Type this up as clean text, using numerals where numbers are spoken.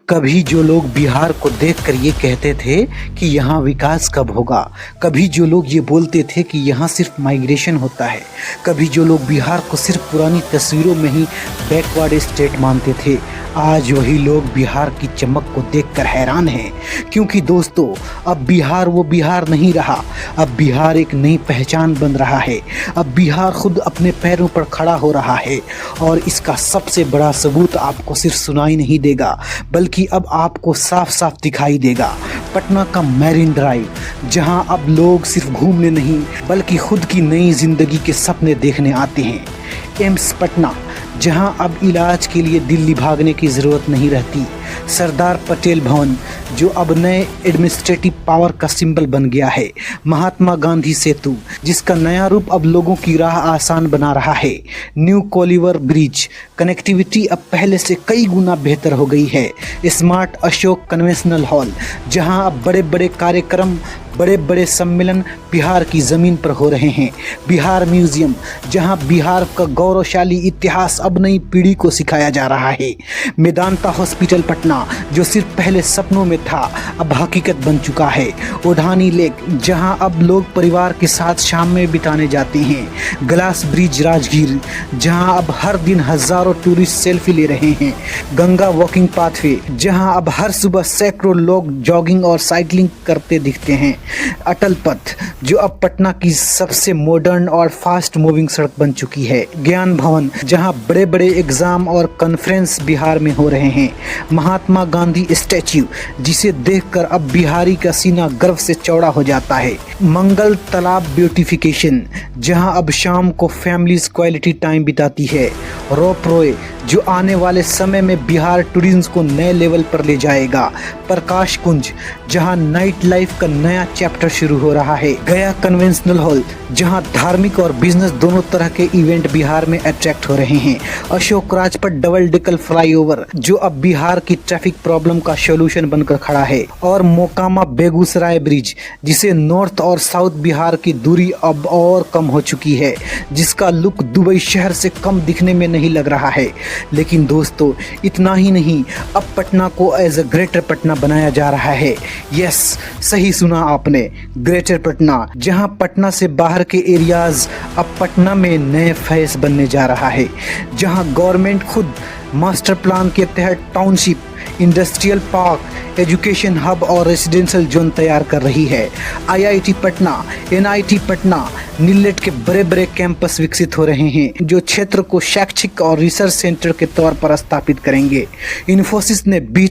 कभी जो लोग बिहार को देखकर ये कहते थे कि यहाँ विकास कब होगा, कभी जो लोग ये बोलते थे कि यहाँ सिर्फ माइग्रेशन होता है, कभी जो लोग बिहार को सिर्फ पुरानी तस्वीरों में ही बैकवर्ड स्टेट मानते थे, आज वही लोग बिहार की चमक को देखकर हैरान हैं। क्योंकि दोस्तों, अब बिहार वो बिहार नहीं रहा, अब बिहार एक नई पहचान बन रहा है। अब बिहार खुद अपने पैरों पर खड़ा हो रहा है और इसका सबसे बड़ा सबूत आपको सिर्फ सुनाई नहीं देगा, बल्कि अब आपको साफ साफ दिखाई देगा। पटना का मैरिन ड्राइव, जहां अब लोग सिर्फ घूमने नहीं बल्कि खुद की नई जिंदगी के सपने देखने आते हैं। एम्स पटना, जहां अब इलाज के लिए दिल्ली भागने की ज़रूरत नहीं रहती। सरदार पटेल भवन, जो अब नए एडमिनिस्ट्रेटिव पावर का सिंबल बन गया है। महात्मा गांधी सेतु, जिसका नया रूप अब लोगों की राह आसान बना रहा है। न्यू कोलिवर ब्रिज, कनेक्टिविटी अब पहले से कई गुना बेहतर हो गई है। स्मार्ट अशोक कन्वेंशनल हॉल, जहां अब बड़े बड़े कार्यक्रम, बड़े बड़े सम्मेलन बिहार की ज़मीन पर हो रहे हैं। बिहार म्यूज़ियम, जहां बिहार का गौरवशाली इतिहास अब नई पीढ़ी को सिखाया जा रहा है। मेदांता हॉस्पिटल पटना, जो सिर्फ पहले सपनों में था, अब हकीकत बन चुका है। ओढ़ानी लेक, जहां अब लोग परिवार के साथ शाम में बिताने जाते हैं। ग्लास ब्रिज राजगीर, जहां अब हर दिन हज़ारों टूरिस्ट सेल्फी ले रहे हैं। गंगा वॉकिंग पाथवे, जहां अब हर सुबह सैकड़ों लोग जॉगिंग और साइकिलिंग करते दिखते हैं। अटल पथ, जो अब पटना की सबसे मॉडर्न और फास्ट मूविंग सड़क बन चुकी है। ज्ञान भवन, जहां बड़े बड़े एग्जाम और कॉन्फ्रेंस बिहार में हो रहे हैं। महात्मा गांधी स्टैच्यू, जिसे देखकर अब बिहारी का सीना गर्व से चौड़ा हो जाता है। मंगल तालाब ब्यूटिफिकेशन, जहां अब शाम को फैमिलीज क्वालिटी टाइम बिताती है। रोप रोए, जो आने वाले समय में बिहार टूरिज्म को नए लेवल पर ले जाएगा। प्रकाश कुंज, जहां नाइट लाइफ का नया चैप्टर शुरू हो रहा है। गया कन्वेंशनल हॉल, जहां धार्मिक और बिजनेस दोनों तरह के इवेंट बिहार में अट्रैक्ट हो रहे हैं। Ashok Rajpath double decker flyover, जो अब बिहार की ट्रैफिक प्रॉब्लम का सॉल्यूशन बनकर खड़ा है। और मोकामा बेगूसराय ब्रिज, जिसे नॉर्थ और साउथ बिहार की दूरी अब और कम हो चुकी है, जिसका लुक दुबई शहर से कम दिखने में नहीं लग रहा है। लेकिन दोस्तों, इतना ही नहीं, अब पटना को एज अ ग्रेटर पटना बनाया जा रहा है। यस, सही सुना आपने, ग्रेटर पटना, जहां पटना से बाहर के एरियाज अब पटना में नए फेस बनने जा रहा है। जहां गवर्नमेंट खुद मास्टर प्लान के तहत township, industrial park, education hub और रेजिडेंशियल जोन तैयार कर रही है। आईआईटी पटना, एनआईटी पटना, नीलेट के बड़े बड़े कैंपस विकसित हो रहे हैं, जो क्षेत्र को शैक्षिक और रिसर्च सेंटर के तौर पर स्थापित करेंगे। इन्फोसिस ने बीटा